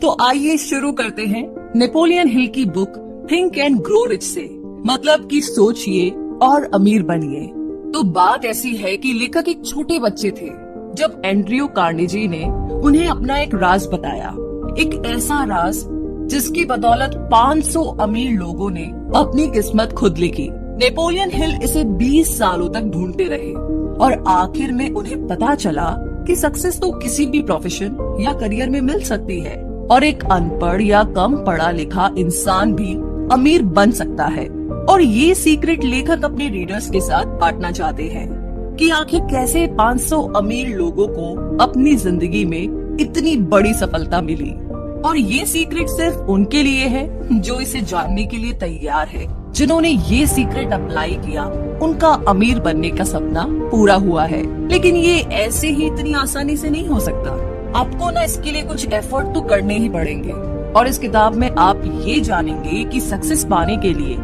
तो आइए शुरू करते हैं नेपोलियन हिल की book think and grow rich से, मतलब कि सोचिए और अमीर बनिए। तो बात ऐसी है कि लेखक एक छोटे बच्चे थे जब एंड्रयू कार्नेगी ने उन्हें अपना एक राज बताया, एक ऐसा राज जिसकी बदौलत 500 अमीर लोगों ने अपनी किस्मत खुद लिखी। नेपोलियन हिल इसे 20 सालों तक ढूंढते रहे और आखिर में उन्हें पता चला कि सक्सेस तो किसी भी प्रोफेशन या करियर में मिल सकती है और एक अनपढ़ या कम पढ़ा लिखा इंसान भी अमीर बन सकता है। और ये सीक्रेट लेखक अपने रीडर्स के साथ बांटना चाहते हैं कि आखिर कैसे 500 अमीर लोगों को अपनी जिंदगी में इतनी बड़ी सफलता मिली। और ये सीक्रेट सिर्फ उनके लिए है जो इसे जानने के लिए तैयार है। जिन्होंने ये सीक्रेट अप्लाई किया उनका अमीर बनने का सपना पूरा हुआ है। लेकिन ये ऐसे ही इतनी आसानी से नहीं हो सकता। आपको ना इसके लिए कुछ एफर्ट तो करने ही पड़ेंगे। और इस किताब में आप ये जानेंगे कि सक्सेस पाने के लिए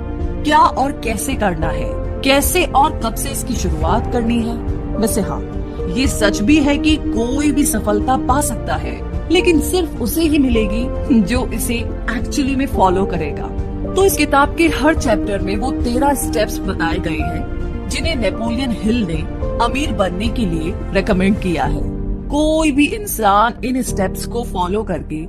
क्या और कैसे करना है, कैसे और कब से इसकी शुरुआत करनी है। वैसे हाँ, ये सच भी है कि कोई भी सफलता पा सकता है, लेकिन सिर्फ उसे ही मिलेगी जो इसे एक्चुअली में फॉलो करेगा। तो इस किताब के हर चैप्टर में वो 13 स्टेप्स बताए गए हैं जिन्हें नेपोलियन हिल ने अमीर बनने के लिए रेकमेंड किया है। कोई भी इंसान इन स्टेप्स को फॉलो करके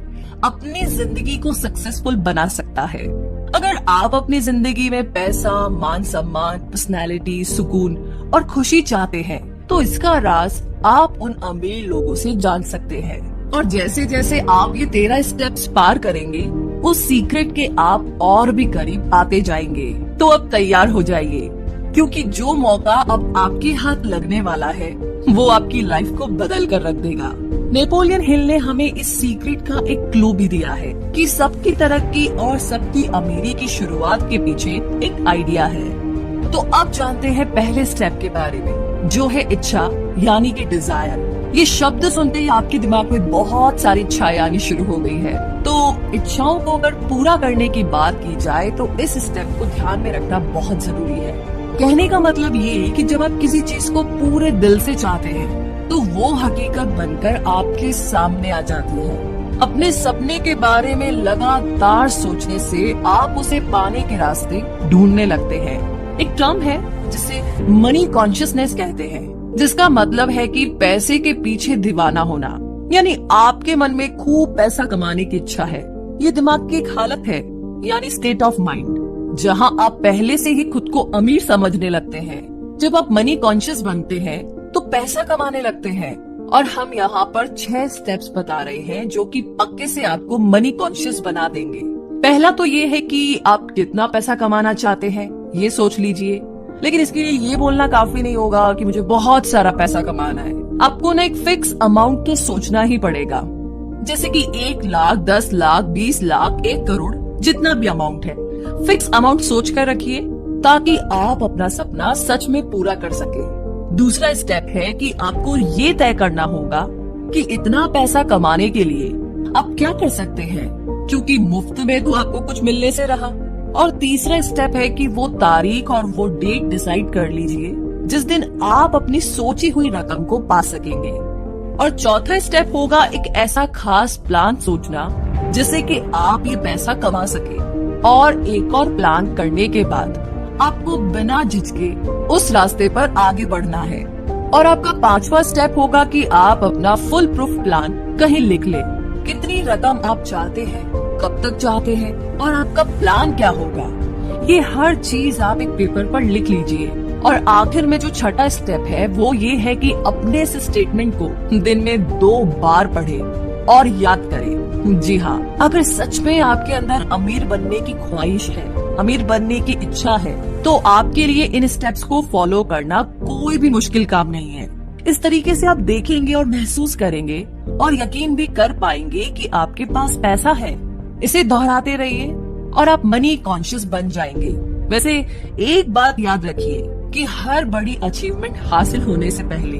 अपनी जिंदगी को सक्सेसफुल बना सकता है। अगर आप अपनी जिंदगी में पैसा, मान सम्मान, पर्सनैलिटी, सुकून और खुशी चाहते हैं तो इसका राज आप उन अमीर लोगों से जान सकते हैं। और जैसे जैसे आप ये 13 स्टेप्स पार करेंगे उस सीक्रेट के आप और भी करीब आते जाएंगे। तो अब तैयार हो जाइए, क्योंकि जो मौका अब आपके हाथ लगने वाला है वो आपकी लाइफ को बदल कर रख देगा। नेपोलियन हिल ने हमें इस सीक्रेट का एक क्लू भी दिया है कि सबकी तरक्की और सबकी अमीरी की शुरुआत के पीछे एक आइडिया है। तो अब जानते हैं पहले स्टेप के बारे में, जो है इच्छा, यानी कि डिजायर। ये शब्द सुनते ही आपके दिमाग में बहुत सारी इच्छाएं आनी शुरू हो गई है। तो इच्छाओं को अगर पूरा करने की बात की जाए तो इस स्टेप को ध्यान में रखना बहुत जरूरी है। कहने का मतलब ये है कि जब आप किसी चीज को पूरे दिल से चाहते हैं तो वो हकीकत बनकर आपके सामने आ जाती है। अपने सपने के बारे में लगातार सोचने से आप उसे पाने के रास्ते ढूंढने लगते हैं। एक टर्म है जिसे मनी कॉन्शियसनेस कहते हैं, जिसका मतलब है कि पैसे के पीछे दीवाना होना। यानी आपके मन में खूब पैसा कमाने की इच्छा है। ये दिमाग की एक हालत है, यानी स्टेट ऑफ माइंड, जहां आप पहले से ही खुद को अमीर समझने लगते हैं। जब आप मनी कॉन्शियस बनते हैं तो पैसा कमाने लगते हैं। और हम यहाँ पर 6 स्टेप्स बता रहे हैं जो कि पक्के से आपको मनी कॉन्शियस बना देंगे। पहला तो ये है कि आप कितना पैसा कमाना चाहते हैं ये सोच लीजिए। लेकिन इसके लिए ये बोलना काफी नहीं होगा कि मुझे बहुत सारा पैसा कमाना है। आपको ना एक फिक्स अमाउंट तो सोचना ही पड़ेगा, जैसे कि 1 लाख, 10 लाख, 20 लाख, 1 करोड़, जितना भी अमाउंट है। फिक्स अमाउंट सोच कर रखिए ताकि आप अपना सपना सच में पूरा कर सके। दूसरा स्टेप है कि आपको ये तय करना होगा कि इतना पैसा कमाने के लिए आप क्या कर सकते हैं, क्योंकि मुफ्त में तो आपको कुछ मिलने से रहा। और तीसरा स्टेप है कि वो तारीख और वो डेट डिसाइड कर लीजिए जिस दिन आप अपनी सोची हुई रकम को पा सकेंगे। और चौथा स्टेप होगा एक ऐसा खास प्लान सोचना जिससे कि आप ये पैसा कमा सके। और एक और प्लान करने के बाद आपको बिना झिझके उस रास्ते पर आगे बढ़ना है। और आपका 5वां स्टेप होगा कि आप अपना फुल प्रूफ प्लान कहीं लिख लें। कितनी रकम आप चाहते हैं, कब तक चाहते हैं और आपका प्लान क्या होगा, ये हर चीज आप एक पेपर पर लिख लीजिए। और आखिर में जो छठा स्टेप है वो ये है कि अपने इस स्टेटमेंट को दिन में 2 बार पढ़े और याद करें। जी हाँ, अगर सच में आपके अंदर अमीर बनने की ख्वाहिश है, अमीर बनने की इच्छा है, तो आपके लिए इन स्टेप्स को फॉलो करना कोई भी मुश्किल काम नहीं है। इस तरीके से आप देखेंगे और महसूस करेंगे और यकीन भी कर पाएंगे कि आपके पास पैसा है। इसे दोहराते रहिए और आप मनी कॉन्शियस बन जाएंगे। वैसे एक बात याद रखिए कि हर बड़ी अचीवमेंट हासिल होने से पहले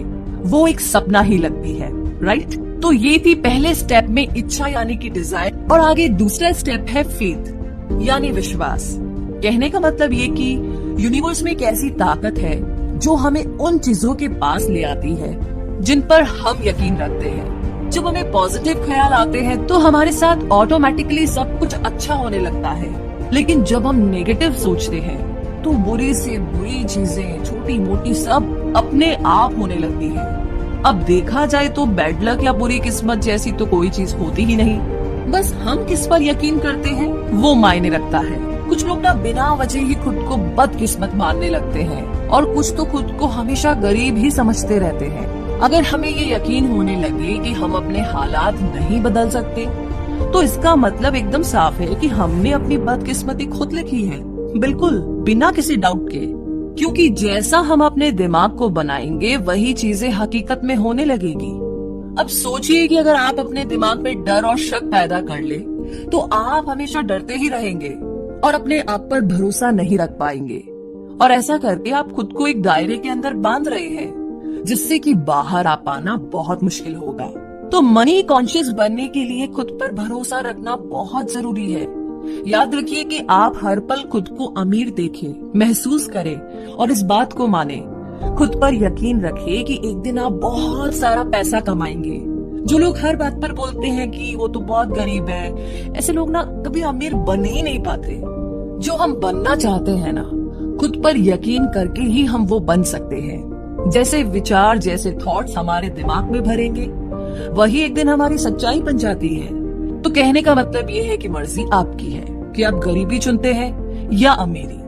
वो एक सपना ही लगती है, राइट? तो ये थी पहले स्टेप में इच्छा यानी कि डिजायर। और आगे दूसरा स्टेप है फेथ यानी विश्वास। कहने का मतलब ये कि यूनिवर्स में एक ऐसी ताकत है जो हमें उन चीजों के पास ले आती है जिन पर हम यकीन रखते हैं। जब हमें पॉजिटिव ख्याल आते हैं तो हमारे साथ ऑटोमेटिकली सब कुछ अच्छा होने लगता है, लेकिन जब हम नेगेटिव सोचते हैं तो बुरी से बुरी चीजें छोटी मोटी सब अपने आप होने लगती है। अब देखा जाए तो बैड लक या बुरी किस्मत जैसी तो कोई चीज होती ही नहीं, बस हम किस पर यकीन करते हैं वो मायने रखता है। कुछ लोग ना बिना वजह ही खुद को बदकिस्मत मानने लगते हैं और कुछ तो खुद को हमेशा गरीब ही समझते रहते हैं। अगर हमें ये यकीन होने लगे कि हम अपने हालात नहीं बदल सकते तो इसका मतलब एकदम साफ है कि हमने अपनी बदकिस्मती खुद लिखी है, बिल्कुल बिना किसी डाउट के। क्योंकि जैसा हम अपने दिमाग को बनाएंगे वही चीजें हकीकत में होने लगेगी। अब सोचिए कि अगर आप अपने दिमाग में डर और शक पैदा कर ले तो आप हमेशा डरते ही रहेंगे और अपने आप पर भरोसा नहीं रख पाएंगे, और ऐसा करके आप खुद को एक दायरे के अंदर बांध रहे हैं जिससे कि बाहर आ पाना बहुत मुश्किल होगा। तो मनी कॉन्शियस बनने के लिए खुद पर भरोसा रखना बहुत जरूरी है। याद रखिए कि आप हर पल खुद को अमीर देखें, महसूस करें और इस बात को माने। खुद पर यकीन रखिए कि एक दिन आप बहुत सारा पैसा कमाएंगे। जो लोग हर बात पर बोलते हैं कि वो तो बहुत गरीब है, ऐसे लोग ना कभी अमीर बन ही नहीं पाते। जो हम बनना चाहते हैं ना, खुद पर यकीन करके ही हम वो बन सकते हैं। जैसे विचार, जैसे थॉट्स हमारे दिमाग में भरेंगे वही एक दिन हमारी सच्चाई बन जाती है। तो कहने का मतलब ये है कि मर्जी आपकी है कि आप गरीबी चुनते हैं या अमीरी।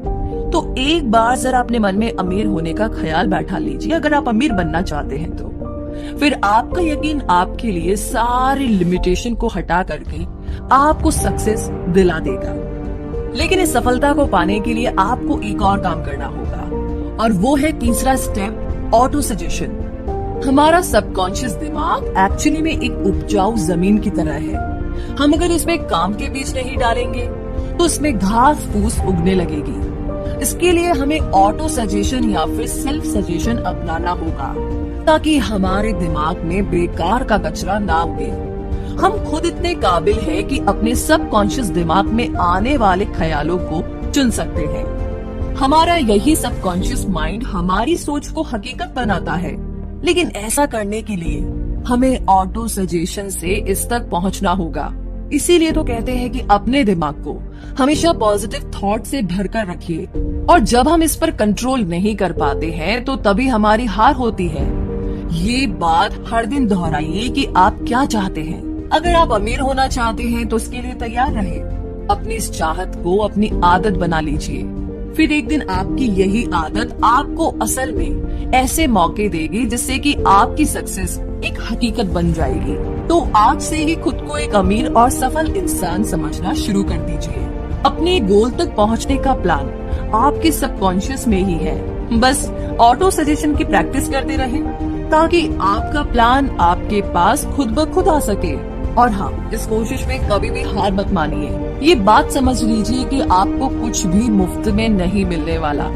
तो एक बार जरा अपने मन में अमीर होने का ख्याल बैठा लीजिए। अगर आप अमीर बनना चाहते हैं तो फिर आपका यकीन आपके लिए सारी लिमिटेशन को हटा करके आपको सक्सेस दिला देगा। लेकिन इस सफलता को पाने के लिए आपको एक और काम करना होगा, और वो है तीसरा स्टेप, ऑटो सजेशन। हमारा सबकॉन्शियस दिमाग एक्चुअली में एक उपजाऊ जमीन की तरह है। हम अगर इसमें काम के बीज नहीं डालेंगे तो इसमें घास फूस उगने लगेगी। इसके लिए हमें ऑटो सजेशन या फिर सेल्फ सजेशन अपनाना होगा ताकि हमारे दिमाग में बेकार का कचरा ना उगे। हम खुद इतने काबिल हैं कि अपने सबकॉन्शियस दिमाग में आने वाले ख्यालों को चुन सकते हैं। हमारा यही सबकॉन्शियस माइंड हमारी सोच को हकीकत बनाता है, लेकिन ऐसा करने के लिए हमें ऑटो सजेशन से इस तक पहुंचना होगा। इसीलिए तो कहते हैं कि अपने दिमाग को हमेशा पॉजिटिव थॉट से भरकर रखिए, और जब हम इस पर कंट्रोल नहीं कर पाते हैं तो तभी हमारी हार होती है। ये बात हर दिन दोहराइए कि आप क्या चाहते हैं। अगर आप अमीर होना चाहते हैं तो इसके लिए तैयार रहे। अपनी इस चाहत को अपनी आदत बना लीजिए। फिर एक दिन आपकी यही आदत आपको असल में ऐसे मौके देगी जिससे कि आपकी सक्सेस एक हकीकत बन जाएगी। तो आज से ही खुद को एक अमीर और सफल इंसान समझना शुरू कर दीजिए। अपने गोल तक पहुंचने का प्लान आपके सबकॉन्शियस में ही है। बस ऑटो सजेशन की प्रैक्टिस करते रहें ताकि आपका प्लान आपके पास खुद ब खुद आ सके। और हाँ, इस कोशिश में कभी भी हार मत मानिए। ये बात समझ लीजिए कि आपको कुछ भी मुफ्त में नहीं मिलने वाला।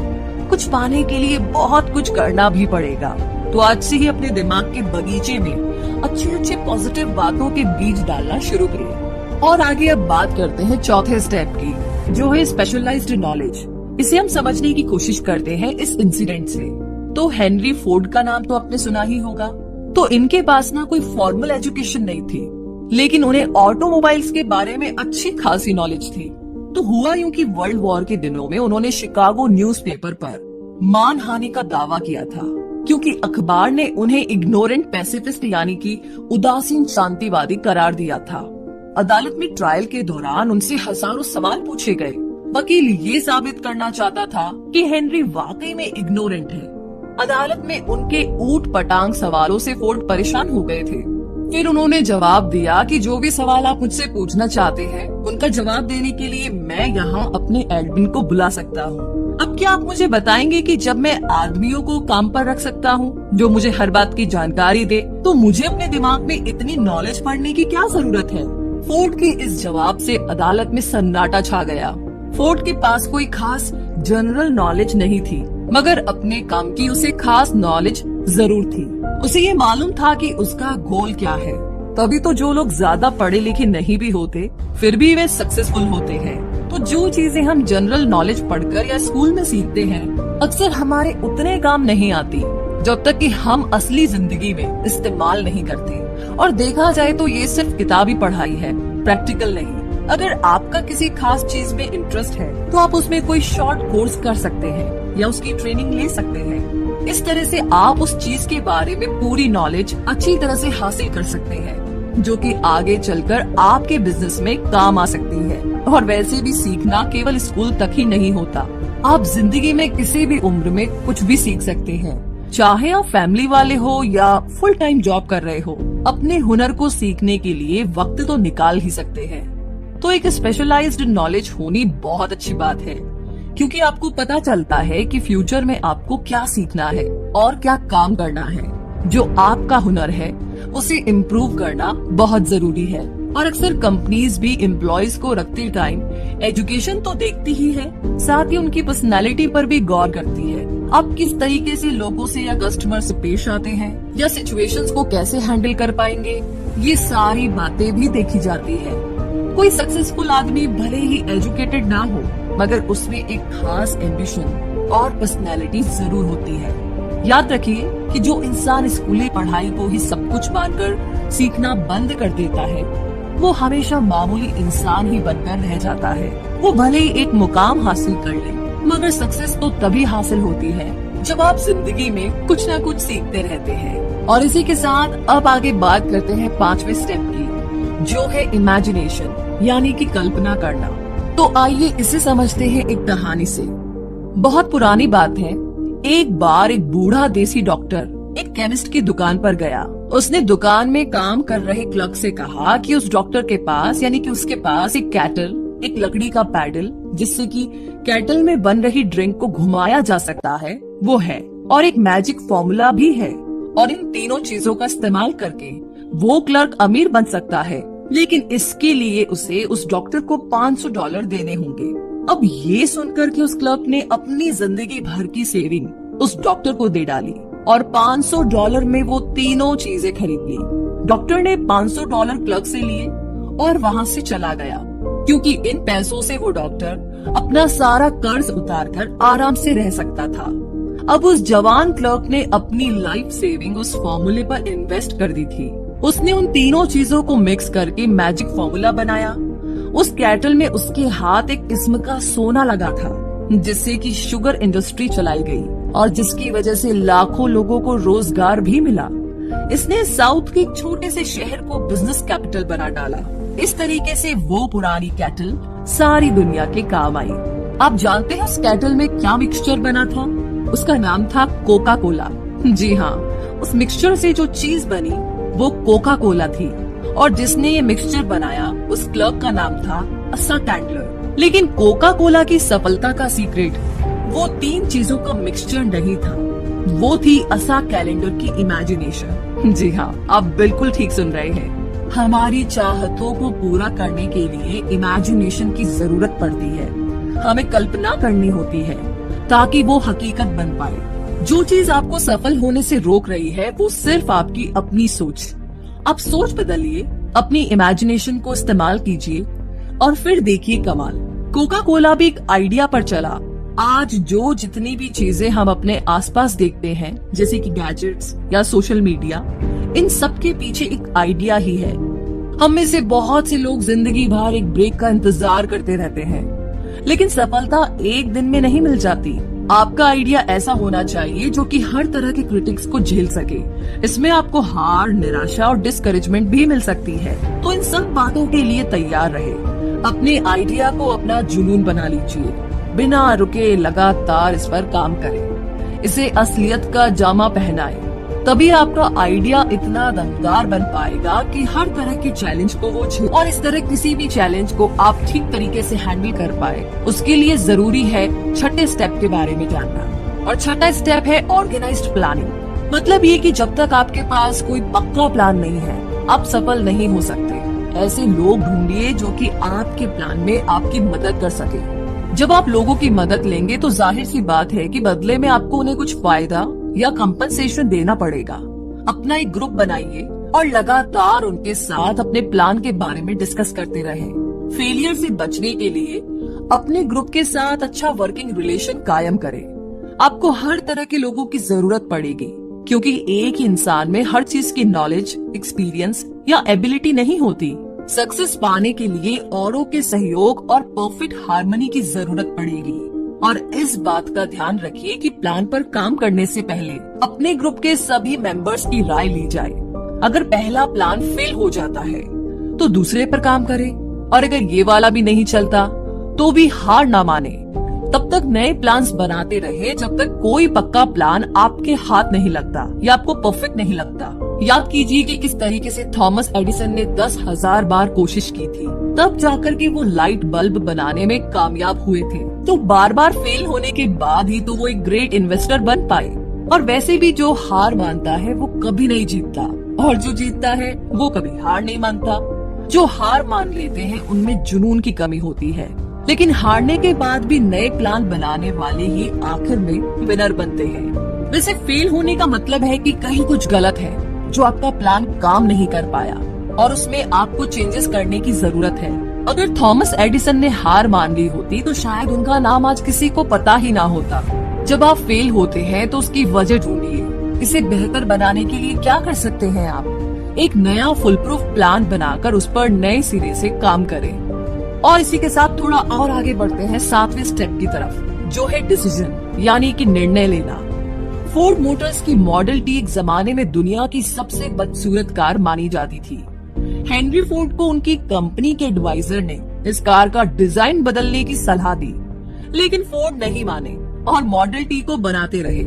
कुछ पाने के लिए बहुत कुछ करना भी पड़ेगा। तो आज से ही अपने दिमाग के बगीचे में अच्छे अच्छे पॉजिटिव बातों के बीज डालना शुरू करिए। और आगे अब बात करते हैं चौथे स्टेप की, जो है स्पेशलाइज्ड नॉलेज। इसे हम समझने की कोशिश करते हैं इस इंसिडेंट से। तो हेनरी फोर्ड का नाम तो आपने सुना ही होगा। तो इनके पास ना कोई फॉर्मल एजुकेशन नहीं थी, लेकिन उन्हें ऑटोमोबाइल्स के बारे में अच्छी खासी नॉलेज थी। तो हुआ यूं कि वर्ल्ड वॉर के दिनों में उन्होंने शिकागो न्यूज़पेपर पर मानहानि का दावा किया था, क्योंकि अखबार ने उन्हें इग्नोरेंट पैसिफिस्ट यानी कि उदासीन शांतिवादी करार दिया था। अदालत में ट्रायल के दौरान उनसे हजारों सवाल पूछे गए। वकील ये साबित करना चाहता था कि हेनरी वाकई में इग्नोरेंट है। अदालत में उनके ऊट पटांग सवालों से फोर्ड परेशान हो गए थे। फिर उन्होंने जवाब दिया कि जो भी सवाल आप मुझसे पूछना चाहते हैं उनका जवाब देने के लिए मैं यहाँ अपने एडमिन को बुला सकता हूँ। अब क्या आप मुझे बताएंगे कि जब मैं आदमियों को काम पर रख सकता हूँ जो मुझे हर बात की जानकारी दे, तो मुझे अपने दिमाग में इतनी नॉलेज पढ़ने की क्या जरूरत है? फोर्ड के इस जवाब से अदालत में सन्नाटा छा गया। फोर्ड के पास कोई खास जनरल नॉलेज नहीं थी, मगर अपने काम की उसे खास नॉलेज जरूर थी। उसे ये मालूम था कि उसका गोल क्या है। तभी तो जो लोग ज्यादा पढ़े लिखे नहीं भी होते फिर भी वे सक्सेसफुल होते हैं। तो जो चीजें हम जनरल नॉलेज पढ़कर या स्कूल में सीखते हैं अक्सर हमारे उतने काम नहीं आती जब तक कि हम असली जिंदगी में इस्तेमाल नहीं करते। और देखा जाए तो ये सिर्फ किताबी पढ़ाई है, प्रैक्टिकल नहीं। अगर आपका किसी खास चीज में इंटरेस्ट है तो आप उसमें कोई शॉर्ट कोर्स कर सकते हैं या उसकी ट्रेनिंग ले सकते हैं। इस तरह से आप उस चीज के बारे में पूरी नॉलेज अच्छी तरह से हासिल कर सकते हैं, जो कि आगे चलकर आपके बिजनेस में काम आ सकती है। और वैसे भी सीखना केवल स्कूल तक ही नहीं होता, आप जिंदगी में किसी भी उम्र में कुछ भी सीख सकते हैं। चाहे आप फैमिली वाले हो या फुल टाइम जॉब कर रहे हो, अपने हुनर को सीखने के लिए वक्त तो निकाल ही सकते हैं। तो एक स्पेशलाइज्ड नॉलेज होनी बहुत अच्छी बात है, क्योंकि आपको पता चलता है कि फ्यूचर में आपको क्या सीखना है और क्या काम करना है। जो आपका हुनर है उसे इम्प्रूव करना बहुत जरूरी है। और अक्सर कंपनीज भी एम्प्लॉयज को रखते टाइम एजुकेशन तो देखती ही है, साथ ही उनकी पर्सनालिटी पर भी गौर करती है। आप किस तरीके से लोगों से या कस्टमर से पेश आते हैं या सिचुएशंस को कैसे हैंडल कर पाएंगे, ये सारी बातें भी देखी जाती है। कोई सक्सेसफुल आदमी भले ही एजुकेटेड ना हो, मगर उसमें एक खास एम्बिशन और पर्सनैलिटी जरूर होती है। याद रखिए कि जो इंसान स्कूली पढ़ाई को ही सब कुछ मानकर सीखना बंद कर देता है, वो हमेशा मामूली इंसान ही बनकर रह जाता है। वो भले ही एक मुकाम हासिल कर ले, मगर सक्सेस तो तभी हासिल होती है जब आप जिंदगी में कुछ ना कुछ सीखते रहते हैं। और इसी के साथ अब आगे बात करते हैं 5वें स्टेप की, जो है इमेजिनेशन, यानी कि कल्पना करना। तो आइए इसे समझते हैं एक कहानी से। बहुत पुरानी बात है, एक बार एक बूढ़ा देसी डॉक्टर एक केमिस्ट की दुकान पर गया। उसने दुकान में काम कर रहे क्लर्क से कहा कि उस डॉक्टर के पास, यानी कि उसके पास एक कैटल, एक लकड़ी का पैडल जिससे कि कैटल में बन रही ड्रिंक को घुमाया जा सकता है, वो है, और एक मैजिक फॉर्मूला भी है। और इन तीनों चीजों का इस्तेमाल करके वो क्लर्क अमीर बन सकता है, लेकिन इसके लिए उसे उस डॉक्टर को $500 देने होंगे। अब ये सुनकर कि उस क्लर्क ने अपनी जिंदगी भर की सेविंग उस डॉक्टर को दे डाली और $500 में वो तीनों चीजें खरीद ली। डॉक्टर ने $500 क्लर्क से लिए और वहाँ से चला गया, क्योंकि इन पैसों से वो डॉक्टर अपना सारा कर्ज उतारकर आराम से रह सकता था। अब उस जवान क्लर्क ने अपनी लाइफ सेविंग उस फॉर्मूले पर इन्वेस्ट कर दी थी। उसने उन तीनों चीजों को मिक्स करके मैजिक फॉर्मूला बनाया। उस कैटल में उसके हाथ एक किस्म का सोना लगा था, जिससे कि शुगर इंडस्ट्री चलाई गई और जिसकी वजह से लाखों लोगों को रोजगार भी मिला। इसने साउथ के एक छोटे से शहर को बिजनेस कैपिटल बना डाला। इस तरीके से वो पुरानी कैटल सारी दुनिया के काम आई। आप जानते हैं उस कैटल में क्या मिक्सचर बना था? उसका नाम था कोका कोला। जी हाँ, उस मिक्सचर से जो चीज बनी वो कोका कोला थी, और जिसने ये मिक्सचर बनाया उस क्लर्क का नाम था असा कैंडलर। लेकिन कोका कोला की सफलता का सीक्रेट वो 3 चीजों का मिक्सचर नहीं था, वो थी असा कैलेंडर की इमेजिनेशन। जी हाँ, आप बिल्कुल ठीक सुन रहे हैं। हमारी चाहतों को पूरा करने के लिए इमेजिनेशन की जरूरत पड़ती है। हमें कल्पना करनी होती है ताकि वो हकीकत बन पाए। जो चीज आपको सफल होने से रोक रही है वो सिर्फ आपकी अपनी सोच। आप सोच बदलिए, अपनी इमेजिनेशन को इस्तेमाल कीजिए और फिर देखिए कमाल। कोका कोला भी एक आइडिया पर चला। आज जो जितनी भी चीजें हम अपने आसपास देखते हैं, जैसे कि गैजेट्स या सोशल मीडिया, इन सब के पीछे एक आइडिया ही है। हम में से बहुत से लोग जिंदगी भर एक ब्रेक का इंतजार करते रहते हैं, लेकिन सफलता एक दिन में नहीं मिल जाती। आपका आइडिया ऐसा होना चाहिए जो कि हर तरह के क्रिटिक्स को झेल सके। इसमें आपको हार, निराशा और डिस्करेजमेंट भी मिल सकती है। तो इन सब बातों के लिए तैयार रहे। अपने आइडिया को अपना जुनून बना लीजिए, बिना रुके लगातार इस पर काम करें, इसे असलियत का जामा पहनाएं। तभी आपका आइडिया इतना दमदार बन पाएगा कि हर तरह के चैलेंज को वो झेल, और इस तरह किसी भी चैलेंज को आप ठीक तरीके से हैंडल कर पाए। उसके लिए जरूरी है 6ठे स्टेप के बारे में जानना, और 6ठा स्टेप है ऑर्गेनाइज्ड प्लानिंग। मतलब ये कि जब तक आपके पास कोई पक्का प्लान नहीं है, आप सफल नहीं हो सकते। ऐसे लोग ढूंढिए जो कि आपके प्लान में आपकी मदद कर सके। जब आप लोगों की मदद लेंगे तो जाहिर सी बात है कि बदले में आपको उन्हें कुछ फायदा या कंपनसेशन देना पड़ेगा। अपना एक ग्रुप बनाइए और लगातार उनके साथ अपने प्लान के बारे में डिस्कस करते रहें। फेलियर से बचने के लिए अपने ग्रुप के साथ अच्छा वर्किंग रिलेशन कायम करें। आपको हर तरह के लोगों की जरूरत पड़ेगी, क्योंकि एक ही इंसान में हर चीज की नॉलेज, एक्सपीरियंस या एबिलिटी नहीं होती। सक्सेस पाने के लिए औरों के सहयोग और परफेक्ट हार्मनी की जरूरत पड़ेगी। और इस बात का ध्यान रखिए कि प्लान पर काम करने से पहले अपने ग्रुप के सभी मेंबर्स की राय ली जाए। अगर पहला प्लान फेल हो जाता है तो दूसरे पर काम करें, और अगर ये वाला भी नहीं चलता तो भी हार ना माने। तब तक नए प्लान्स बनाते रहे जब तक कोई पक्का प्लान आपके हाथ नहीं लगता या आपको परफेक्ट नहीं लगता। याद कीजिए कि किस तरीके से थॉमस एडिसन ने 10,000 बार कोशिश की थी, तब जाकर के वो लाइट बल्ब बनाने में कामयाब हुए थे। तो बार बार फेल होने के बाद ही तो वो एक ग्रेट इन्वेस्टर बन पाए। और वैसे भी जो हार मानता है वो कभी नहीं जीतता, और जो जीतता है वो कभी हार नहीं मानता। जो हार मान लेते हैं उनमें जुनून की कमी होती है, लेकिन हारने के बाद भी नए प्लान बनाने वाले ही आखिर में विनर बनते हैं। वैसे फेल होने का मतलब है कि कहीं कुछ गलत है, जो आपका प्लान काम नहीं कर पाया और उसमें आपको चेंजेस करने की जरूरत है। अगर थॉमस एडिसन ने हार मान ली होती तो शायद उनका नाम आज किसी को पता ही ना होता। जब आप फेल होते हैं तो उसकी वजह ढूंढिए। इसे बेहतर बनाने के लिए क्या कर सकते हैं आप? एक नया फुल प्रूफ प्लान बनाकर उस पर नए सिरे से काम करें। और इसी के साथ थोड़ा और आगे बढ़ते हैं 7वें स्टेप की तरफ, जो है डिसीजन, यानी कि निर्णय लेना। फोर्ड मोटर्स की मॉडल टी एक जमाने में दुनिया की सबसे बदसूरत कार मानी जाती थी। हेनरी फोर्ड को उनकी कंपनी के एडवाइजर ने इस कार का डिजाइन बदलने की सलाह दी, लेकिन फोर्ड नहीं माने और मॉडल टी को बनाते रहे।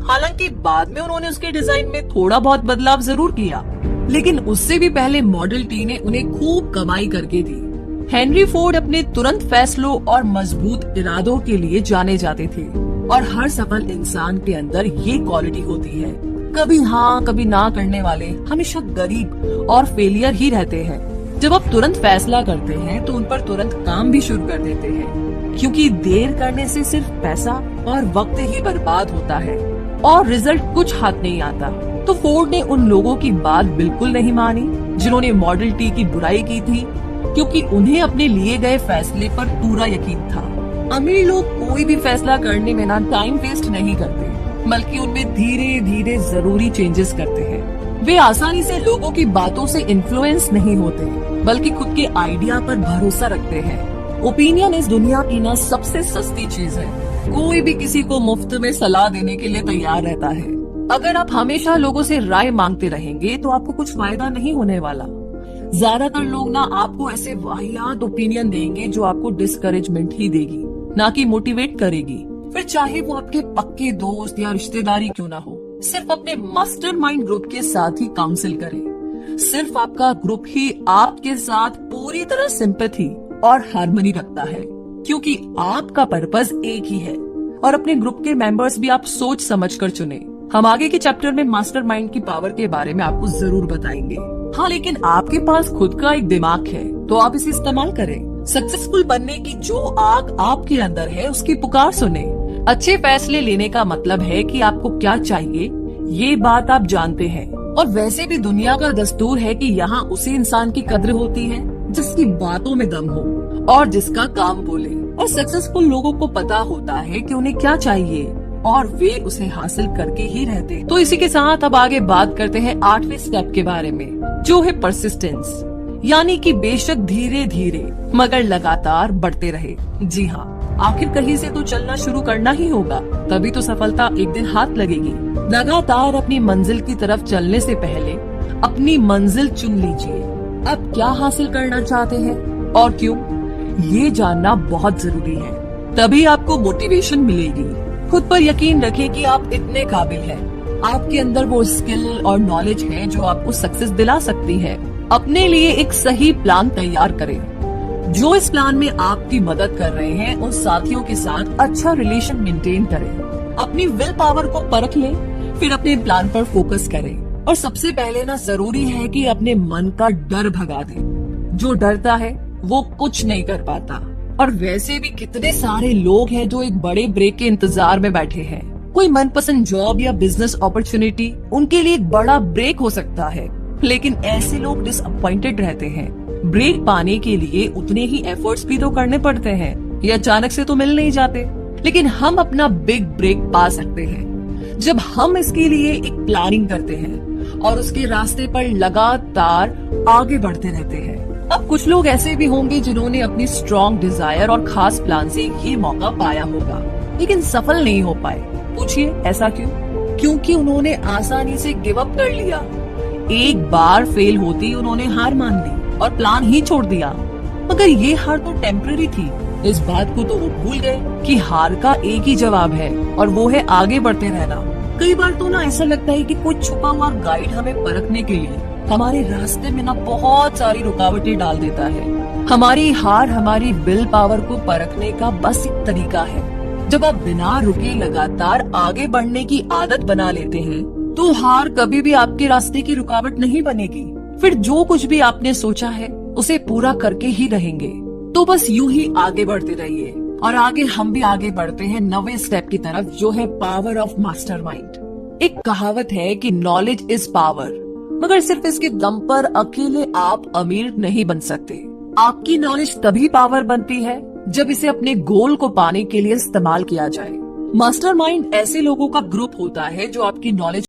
हालांकि बाद में उन्होंने उसके डिजाइन में थोड़ा बहुत बदलाव जरूर किया, लेकिन उससे भी पहले मॉडल टी ने उन्हें खूब कमाई करके दी। हेनरी फोर्ड अपने तुरंत फैसलों और मजबूत इरादों के लिए जाने जाते थे, और हर सफल इंसान के अंदर ये क्वालिटी होती है। कभी हाँ कभी ना करने वाले हमेशा गरीब और फेलियर ही रहते हैं। जब आप तुरंत फैसला करते हैं तो उन पर तुरंत काम भी शुरू कर देते हैं, क्योंकि देर करने से सिर्फ पैसा और वक्त ही बर्बाद होता है और रिजल्ट कुछ हाथ नहीं आता। तो फोर्ड ने उन लोगों की बात बिल्कुल नहीं मानी जिन्होंने मॉडल टी की बुराई की थी, क्योंकि उन्हें अपने लिए गए फैसले पर पूरा यकीन था। अमीर लोग कोई भी फैसला करने में ना टाइम वेस्ट नहीं करते, बल्कि उनमें धीरे धीरे जरूरी चेंजेस करते हैं। वे आसानी से लोगों की बातों से इन्फ्लुएंस नहीं होते, बल्कि खुद के आइडिया पर भरोसा रखते हैं। ओपिनियन इस दुनिया की ना सबसे सस्ती चीज है। कोई भी किसी को मुफ्त में सलाह देने के लिए तैयार रहता है। अगर आप हमेशा लोगों से राय मांगते रहेंगे तो आपको कुछ फायदा नहीं होने वाला। ज्यादातर लोग ना आपको ऐसे वाहियात ओपिनियन देंगे जो आपको डिस्करेजमेंट ही देगी, ना कि मोटिवेट करेगी। फिर चाहे वो आपके पक्के दोस्त या रिश्तेदारी क्यों ना हो, सिर्फ अपने मास्टरमाइंड ग्रुप के साथ ही काउंसिल करें। सिर्फ आपका ग्रुप ही आपके साथ पूरी तरह सिंपैथी और हार्मनी रखता है, क्योंकि आपका पर्पस एक ही है। और अपने ग्रुप के मेंबर्स भी आप सोच समझ कर चुने। हम आगे के चैप्टर में मास्टरमाइंड की पावर के बारे में आपको जरूर बताएंगे। हाँ, लेकिन आपके पास खुद का एक दिमाग है तो आप इसे इस्तेमाल करें। सक्सेसफुल बनने की जो आग आपके अंदर है उसकी पुकार सुने। अच्छे फैसले लेने का मतलब है कि आपको क्या चाहिए ये बात आप जानते हैं। और वैसे भी दुनिया का दस्तूर है कि यहाँ उसी इंसान की कद्र होती है जिसकी बातों में दम हो और जिसका काम बोले। और सक्सेसफुल लोगों को पता होता है कि उन्हें क्या चाहिए और वे उसे हासिल करके ही रहते हैं। तो इसी के साथ अब आगे बात करते हैं 8वें स्टेप के बारे में, जो है परसिस्टेंस, यानी कि बेशक धीरे धीरे मगर लगातार बढ़ते रहे। जी हाँ, आखिर कहीं से तो चलना शुरू करना ही होगा, तभी तो सफलता एक दिन हाथ लगेगी। लगातार अपनी मंजिल की तरफ चलने से पहले अपनी मंजिल चुन लीजिए। अब क्या हासिल करना चाहते हैं और क्यों, ये जानना बहुत जरूरी है। तभी आपको मोटिवेशन मिलेगी। खुद पर यकीन रखें कि आप इतने काबिल हैं। आपके अंदर वो स्किल और नॉलेज है जो आपको सक्सेस दिला सकती है। अपने लिए एक सही प्लान तैयार करें। जो इस प्लान में आपकी मदद कर रहे हैं उन साथियों के साथ अच्छा रिलेशन मेंटेन करें। अपनी विल पावर को परख लें, फिर अपने प्लान पर फोकस करें। और सबसे पहले ना जरूरी है कि अपने मन का डर भगा दें। जो डरता है वो कुछ नहीं कर पाता। और वैसे भी कितने सारे लोग हैं जो एक बड़े ब्रेक के इंतजार में बैठे हैं। कोई मनपसंद जॉब या बिजनेस अपॉर्चुनिटी उनके लिए एक बड़ा ब्रेक हो सकता है, लेकिन ऐसे लोग डिसअपॉइंटेड रहते हैं। ब्रेक पाने के लिए उतने ही एफर्ट्स भी तो करने पड़ते हैं, ये अचानक से तो मिल नहीं जाते। लेकिन हम अपना बिग ब्रेक पा सकते हैं। जब हम इसके लिए एक प्लानिंग करते हैं और उसके रास्ते पर लगातार आगे बढ़ते रहते हैं। अब कुछ लोग ऐसे भी होंगे जिन्होंने अपनी स्ट्रॉन्ग डिजायर और खास प्लान से ये मौका पाया होगा, लेकिन सफल नहीं हो पाए। पूछिए ऐसा क्यों? क्योंकि उन्होंने आसानी से गिव अप कर लिया। एक बार फेल होती उन्होंने हार मान ली और प्लान ही छोड़ दिया। मगर ये हार तो टेम्पररी थी। इस बात को तो वो भूल गए कि हार का एक ही जवाब है और वो है आगे बढ़ते रहना। कई बार तो ना ऐसा लगता है कि कोई छुपा हुआ गाइड हमें परखने के लिए हमारे रास्ते में ना बहुत सारी रुकावटें डाल देता है। हमारी हार हमारी विल पावर को परखने का बस एक तरीका है। जब आप बिना रुके लगातार आगे बढ़ने की आदत बना लेते हैं तो हार कभी भी आपके रास्ते की रुकावट नहीं बनेगी। फिर जो कुछ भी आपने सोचा है उसे पूरा करके ही रहेंगे। तो बस यूं ही आगे बढ़ते रहिए और आगे हम भी आगे बढ़ते हैं नवे स्टेप की तरफ, जो है पावर ऑफ मास्टरमाइंड। एक कहावत है कि नॉलेज इज पावर, मगर सिर्फ इसके दम पर अकेले आप अमीर नहीं बन सकते। आपकी नॉलेज तभी पावर बनती है जब इसे अपने गोल को पाने के लिए इस्तेमाल किया जाए। मास्टरमाइंड ऐसे लोगों का ग्रुप होता है जो आपकी नॉलेज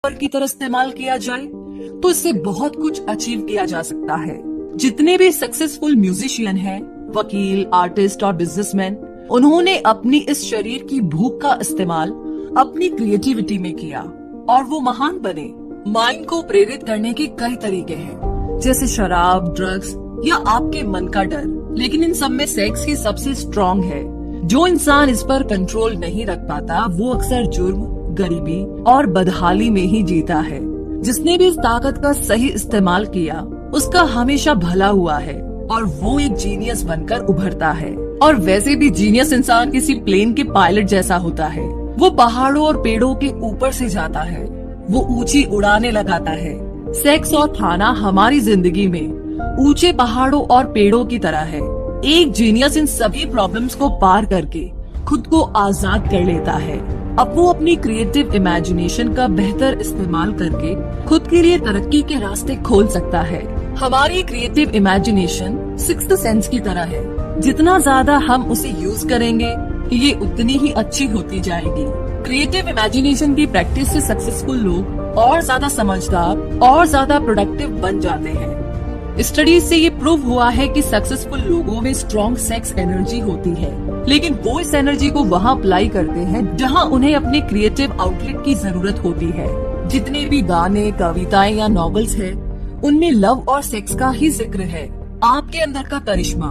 की तरह इस्तेमाल किया जाए तो इससे बहुत कुछ अचीव किया जा सकता है। जितने भी सक्सेसफुल म्यूजिशियन हैं, वकील, आर्टिस्ट और बिजनेसमैन, उन्होंने अपनी इस शरीर की भूख का इस्तेमाल अपनी क्रिएटिविटी में किया और वो महान बने। माइंड को प्रेरित करने के कई तरीके हैं, जैसे शराब, ड्रग्स या आपके मन का डर, लेकिन इन सब में सेक्स ही सबसे स्ट्रॉन्ग है। जो इंसान इस पर कंट्रोल नहीं रख पाता वो अक्सर जुर्म, गरीबी और बदहाली में ही जीता है। जिसने भी इस ताकत का सही इस्तेमाल किया उसका हमेशा भला हुआ है और वो एक जीनियस बनकर उभरता है। और वैसे भी जीनियस इंसान किसी प्लेन के पायलट जैसा होता है। वो पहाड़ों और पेड़ों के ऊपर से जाता है, वो ऊंची उड़ाने लगाता है। सेक्स और खाना हमारी जिंदगी में ऊंचे पहाड़ों और पेड़ों की तरह है। एक जीनियस इन सभी प्रॉब्लम्स को पार करके खुद को आजाद कर लेता है। अब वो अपनी क्रिएटिव इमेजिनेशन का बेहतर इस्तेमाल करके खुद के लिए तरक्की के रास्ते खोल सकता है। हमारी क्रिएटिव इमेजिनेशन सिक्स्थ सेंस की तरह है, जितना ज्यादा हम उसे यूज करेंगे ये उतनी ही अच्छी होती जाएगी। क्रिएटिव इमेजिनेशन की प्रैक्टिस से सक्सेसफुल लोग और ज्यादा समझदार और ज्यादा प्रोडक्टिव बन जाते हैं। स्टडीज से ये प्रूव हुआ है कि सक्सेसफुल लोगों में स्ट्रॉन्ग सेक्स एनर्जी होती है, लेकिन वो इस एनर्जी को वहाँ अप्लाई करते हैं जहाँ उन्हें अपने क्रिएटिव आउटलेट की जरूरत होती है। जितने भी गाने, कविताएं या नॉवेल्स हैं, उनमें लव और सेक्स का ही जिक्र है। आपके अंदर का करिश्मा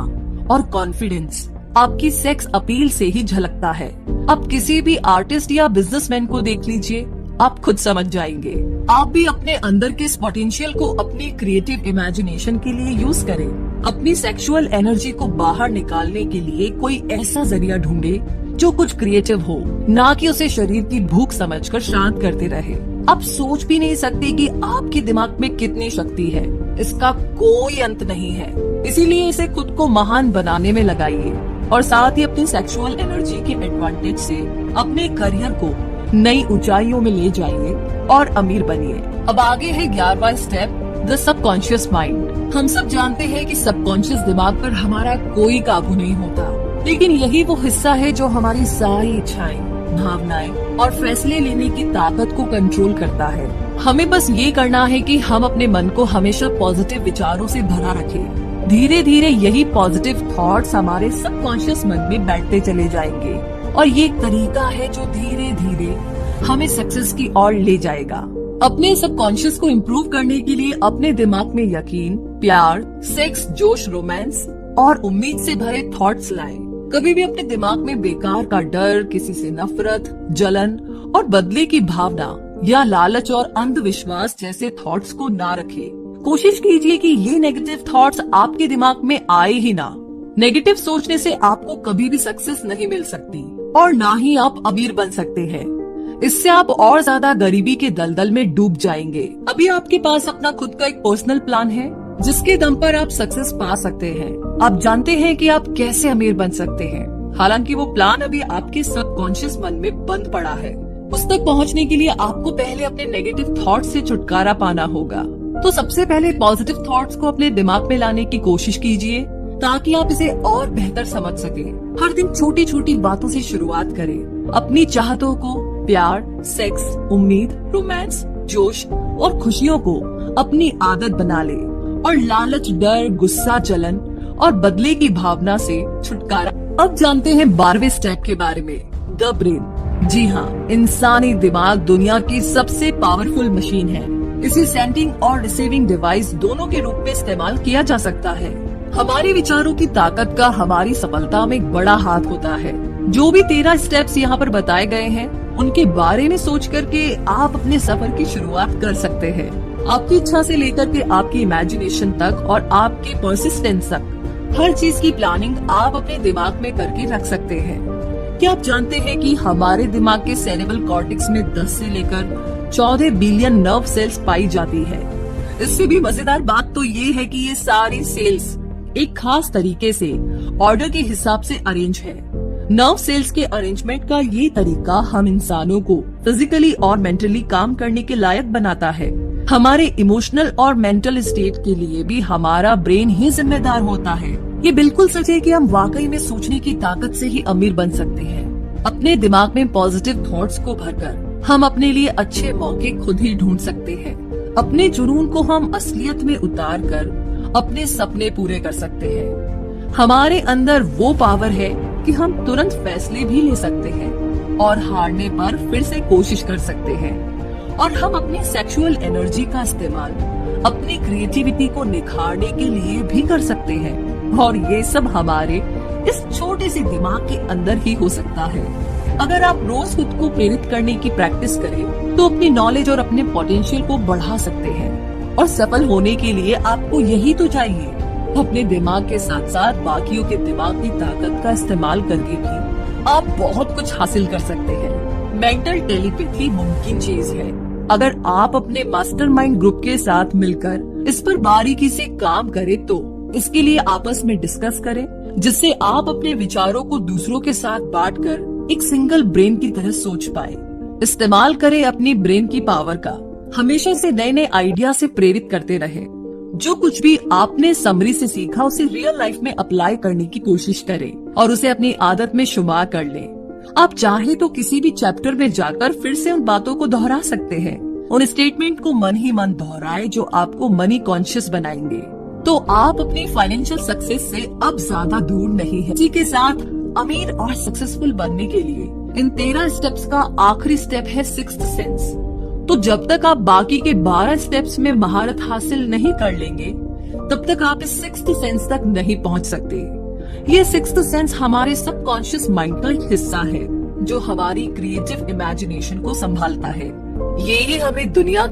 और कॉन्फिडेंस आपकी सेक्स अपील से ही झलकता है। अब किसी भी आर्टिस्ट या बिजनेसमैन को देख लीजिए, आप खुद समझ जाएंगे। आप भी अपने अंदर के इस पोटेंशियल को अपनी क्रिएटिव इमेजिनेशन के लिए यूज करें। अपनी सेक्सुअल एनर्जी को बाहर निकालने के लिए कोई ऐसा जरिया ढूंढे जो कुछ क्रिएटिव हो, ना कि उसे शरीर की भूख समझकर शांत करते रहे। आप सोच भी नहीं सकते कि आपके दिमाग में कितनी शक्ति है, इसका कोई अंत नहीं है। इसीलिए इसे खुद को महान बनाने में लगाइए और साथ ही अपनी सेक्सुअल एनर्जी के एडवांटेज से अपने करियर को नई ऊंचाइयों में ले जाइए और अमीर बनिए। अब आगे है 11वां स्टेप, द सबकॉन्शियस माइंड। हम सब जानते हैं कि सबकॉन्शियस दिमाग पर हमारा कोई काबू नहीं होता, लेकिन यही वो हिस्सा है जो हमारी सारी इच्छाएं, भावनाएं और फैसले लेने की ताकत को कंट्रोल करता है। हमें बस ये करना है कि हम अपने मन को हमेशा पॉजिटिव विचारों से भरा रखें। धीरे धीरे यही पॉजिटिव थॉट्स हमारे सबकॉन्शियस मन में बैठते चले जाएंगे और ये एक तरीका है जो धीरे धीरे हमें सक्सेस की ओर ले जाएगा। अपने सबकॉन्शियस को इम्प्रूव करने के लिए अपने दिमाग में यकीन, प्यार, सेक्स, जोश, रोमांस और उम्मीद से भरे थॉट्स लाएं। कभी भी अपने दिमाग में बेकार का डर, किसी से नफरत, जलन और बदले की भावना या लालच और अंधविश्वास जैसे थॉट्स को ना रखें। कोशिश कीजिए कि ये नेगेटिव थॉट्स आपके दिमाग में आए ही ना। नेगेटिव सोचने से आपको कभी भी सक्सेस नहीं मिल सकती और ना ही आप अमीर बन सकते हैं। इससे आप और ज्यादा गरीबी के दलदल में डूब जाएंगे। अभी आपके पास अपना खुद का एक पर्सनल प्लान है जिसके दम पर आप सक्सेस पा सकते हैं। आप जानते हैं कि आप कैसे अमीर बन सकते हैं, हालांकि वो प्लान अभी आपके सबकॉन्शियस मन में बंद पड़ा है। उस तक पहुंचने के लिए आपको पहले अपने नेगेटिव थॉट्स से छुटकारा पाना होगा। तो सबसे पहले पॉजिटिव थॉट्स को अपने दिमाग में लाने की कोशिश कीजिए ताकि आप इसे और बेहतर समझ सके। हर दिन छोटी छोटी बातों से शुरुआत करें। अपनी चाहतों को, प्यार, सेक्स, उम्मीद, रोमांस, जोश और खुशियों को अपनी आदत बना ले और लालच, डर, गुस्सा, जलन और बदले की भावना से छुटकारा। अब जानते हैं 12वें स्टेप के बारे में, द ब्रेन। जी हाँ, इंसानी दिमाग दुनिया की सबसे पावरफुल मशीन है। इसे सेंडिंग और रिसीविंग डिवाइस दोनों के रूप में इस्तेमाल किया जा सकता है। हमारे विचारों की ताकत का हमारी सफलता में एक बड़ा हाथ होता है। जो भी 13 स्टेप्स यहाँ पर बताए गए हैं, उनके बारे में सोच करके आप अपने सफर की शुरुआत कर सकते हैं। आपकी इच्छा से लेकर के आपकी इमेजिनेशन तक और आपके परसिस्टेंस तक हर चीज की प्लानिंग आप अपने दिमाग में करके रख सकते हैं। क्या आप जानते हैं कि हमारे दिमाग के सेरेब्रल कॉर्टेक्स में 10 से लेकर 14 बिलियन नर्व सेल्स पाई जाती है। इससे भी मजेदार बात तो ये है कि ये सारी सेल्स एक खास तरीके से ऑर्डर के हिसाब से अरेंज है। नर्व सेल्स के अरेंजमेंट का ये तरीका हम इंसानों को फिजिकली और मेंटली काम करने के लायक बनाता है। हमारे इमोशनल और मेंटल स्टेट के लिए भी हमारा ब्रेन ही जिम्मेदार होता है। ये बिल्कुल सच है कि हम वाकई में सोचने की ताकत से ही अमीर बन सकते हैं। अपने दिमाग में पॉजिटिव थॉट्स को भरकर हम अपने लिए अच्छे मौके खुद ही ढूंढ सकते हैं। अपने जुनून को हम असलियत में उतार कर अपने सपने पूरे कर सकते हैं। हमारे अंदर वो पावर है कि हम तुरंत फैसले भी ले सकते हैं और हारने पर फिर से कोशिश कर सकते हैं। और हम अपनी सेक्सुअल एनर्जी का इस्तेमाल अपनी क्रिएटिविटी को निखारने के लिए भी कर सकते हैं। और ये सब हमारे इस छोटे से दिमाग के अंदर ही हो सकता है। अगर आप रोज खुद को प्रेरित करने की प्रैक्टिस करें तो अपनी नॉलेज और अपने पोटेंशियल को बढ़ा सकते हैं। और सफल होने के लिए आपको यही तो चाहिए, अपने दिमाग के साथ साथ बाकियों के दिमाग की ताकत का इस्तेमाल करके भी आप बहुत कुछ हासिल कर सकते हैं। मेंटल टेलीपैथी मुमकिन चीज है अगर आप अपने मास्टरमाइंड ग्रुप के साथ मिलकर इस पर बारीकी से काम करें तो। इसके लिए आपस में डिस्कस करें जिससे आप अपने विचारों को दूसरों के साथ बांटकर एक सिंगल ब्रेन की तरह सोच पाए। इस्तेमाल करें अपनी ब्रेन की पावर का। हमेशा से नए नए आइडिया से प्रेरित करते रहे। जो कुछ भी आपने समरी से सीखा उसे रियल लाइफ में अप्लाई करने की कोशिश करें और उसे अपनी आदत में शुमार कर लें। आप चाहे तो किसी भी चैप्टर में जाकर फिर से उन बातों को दोहरा सकते हैं। उन स्टेटमेंट को मन ही मन दोहराए जो आपको मनी कॉन्शियस बनाएंगे। तो आप अपनी फाइनेंशियल सक्सेस से अब ज्यादा दूर नहीं है। इसी के साथ अमीर और सक्सेसफुल बनने के लिए इन 13 स्टेप्स का आखिरी स्टेप है सिक्स्थ सेंस। तो जब तक आप बाकी के 12 स्टेप्स में महारत हासिल नहीं कर लेंगे तब तक आप इस सिक्स्थ सेंस तक नहीं पहुंच सकते। ये सिक्स्थ सेंस हमारे सबकॉन्शियस माइंड का एक हिस्सा है जो हमारी क्रिएटिव इमेजिनेशन को संभालता है। यही हमें दुनिया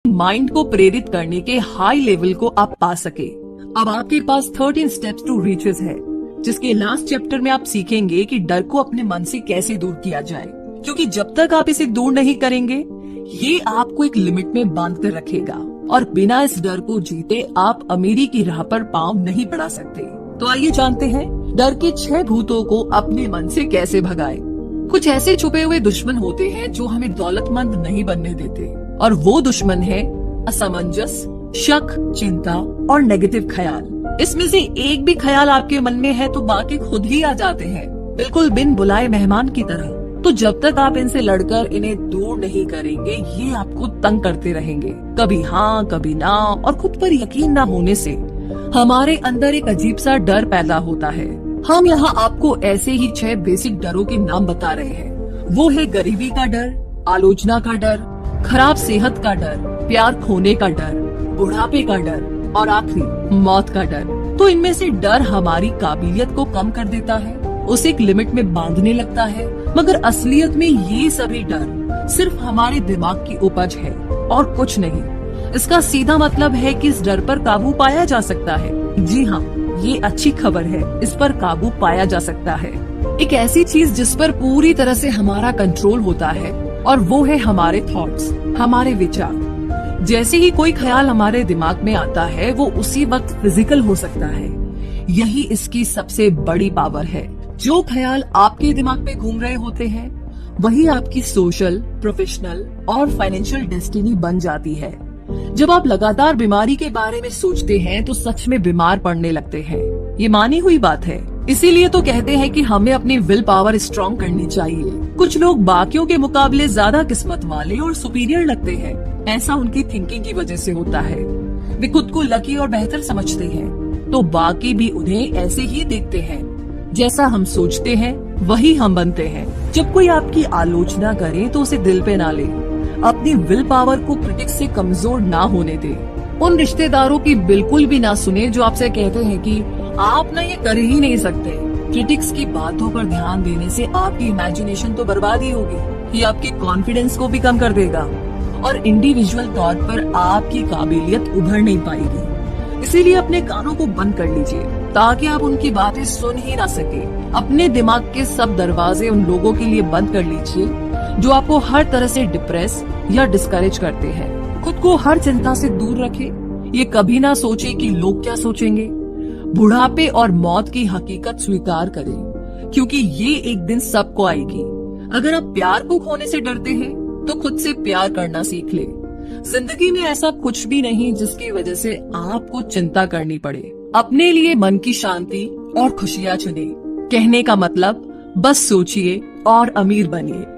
माइंड को प्रेरित करने के हाई लेवल को आप पा सके। अब आपके पास 13 स्टेप्स टू रीचेस है, जिसके लास्ट चैप्टर में आप सीखेंगे कि डर को अपने मन से कैसे दूर किया जाए, क्योंकि जब तक आप इसे दूर नहीं करेंगे ये आपको एक लिमिट में बांध कर रखेगा और बिना इस डर को जीते आप अमीरी की राह पर पांव नहीं बढ़ा सकते। तो आइए जानते हैं डर के 6 भूतों को अपने मन से कैसे भगाए। कुछ ऐसे छुपे हुए दुश्मन होते हैं जो हमें दौलतमंद नहीं बनने देते, और वो दुश्मन है असमंजस, शक, चिंता और नेगेटिव ख्याल। इसमें से एक भी ख्याल आपके मन में है तो बाकी खुद ही आ जाते हैं, बिल्कुल बिन बुलाए मेहमान की तरह। तो जब तक आप इनसे लड़कर इन्हें दूर नहीं करेंगे ये आपको तंग करते रहेंगे, कभी हाँ कभी ना, और खुद पर यकीन ना होने से हमारे अंदर एक अजीब सा डर पैदा होता है। हम यहाँ आपको ऐसे ही 6 बेसिक डरों के नाम बता रहे हैं। वो है गरीबी का डर, आलोचना का डर, खराब सेहत का डर, प्यार खोने का डर, बुढ़ापे का डर और आखिरी मौत का डर। तो इनमें से डर हमारी काबिलियत को कम कर देता है, उसे एक लिमिट में बांधने लगता है, मगर असलियत में ये सभी डर सिर्फ हमारे दिमाग की उपज है और कुछ नहीं। इसका सीधा मतलब है कि इस डर पर काबू पाया जा सकता है। जी हाँ, ये अच्छी खबर है, इस पर काबू पाया जा सकता है। एक ऐसी चीज जिस पर पूरी तरह से हमारा कंट्रोल होता है, और वो है हमारे थॉट्स, हमारे विचार। जैसे ही कोई ख्याल हमारे दिमाग में आता है वो उसी वक्त फिजिकल हो सकता है। यही इसकी सबसे बड़ी पावर है। जो ख्याल आपके दिमाग में घूम रहे होते हैं वही आपकी सोशल, प्रोफेशनल और फाइनेंशियल डेस्टिनी बन जाती है। जब आप लगातार बीमारी के बारे में सोचते हैं तो सच में बीमार पड़ने लगते हैं। ये मानी हुई बात है। इसीलिए तो कहते हैं कि हमें अपनी विल पावर स्ट्रॉन्ग करनी चाहिए। कुछ लोग बाकियों के मुकाबले ज्यादा किस्मत वाले और सुपीरियर लगते हैं। ऐसा उनकी थिंकिंग की वजह से होता है। वे खुद को लकी और बेहतर समझते हैं, तो बाकी भी उन्हें ऐसे ही देखते हैं। जैसा हम सोचते हैं वही हम बनते हैं। जब कोई आपकी आलोचना करे तो उसे दिल पे ना ले। अपनी विल पावर को क्रिटिक्स से कमजोर ना होने दे। उन रिश्तेदारों की बिल्कुल भी ना सुने जो आपसे कहते हैं कि आप ना ये कर ही नहीं सकते। क्रिटिक्स की बातों पर ध्यान देने से आपकी इमेजिनेशन तो बर्बाद ही होगी। ये आपके कॉन्फिडेंस को भी कम कर देगा और इंडिविजुअल तौर पर आपकी काबिलियत उभर नहीं पाएगी। इसीलिए अपने कानों को बंद कर लीजिए ताकि आप उनकी बातें सुन ही ना सके। अपने दिमाग के सब दरवाजे उन लोगों के लिए बंद कर लीजिए जो आपको हर तरह से डिप्रेस या डिस्करेज करते हैं। खुद को हर चिंता से दूर रखें। ये कभी ना सोचे कि लोग क्या सोचेंगे। बुढ़ापे और मौत की हकीकत स्वीकार करें, क्योंकि ये एक दिन सबको आएगी। अगर आप प्यार को खोने से डरते हैं तो खुद से प्यार करना सीख ले। जिंदगी में ऐसा कुछ भी नहीं जिसकी वजह से आपको चिंता करनी पड़े। अपने लिए मन की शांति और खुशियां चुने। कहने का मतलब, बस सोचिए और अमीर बनिए।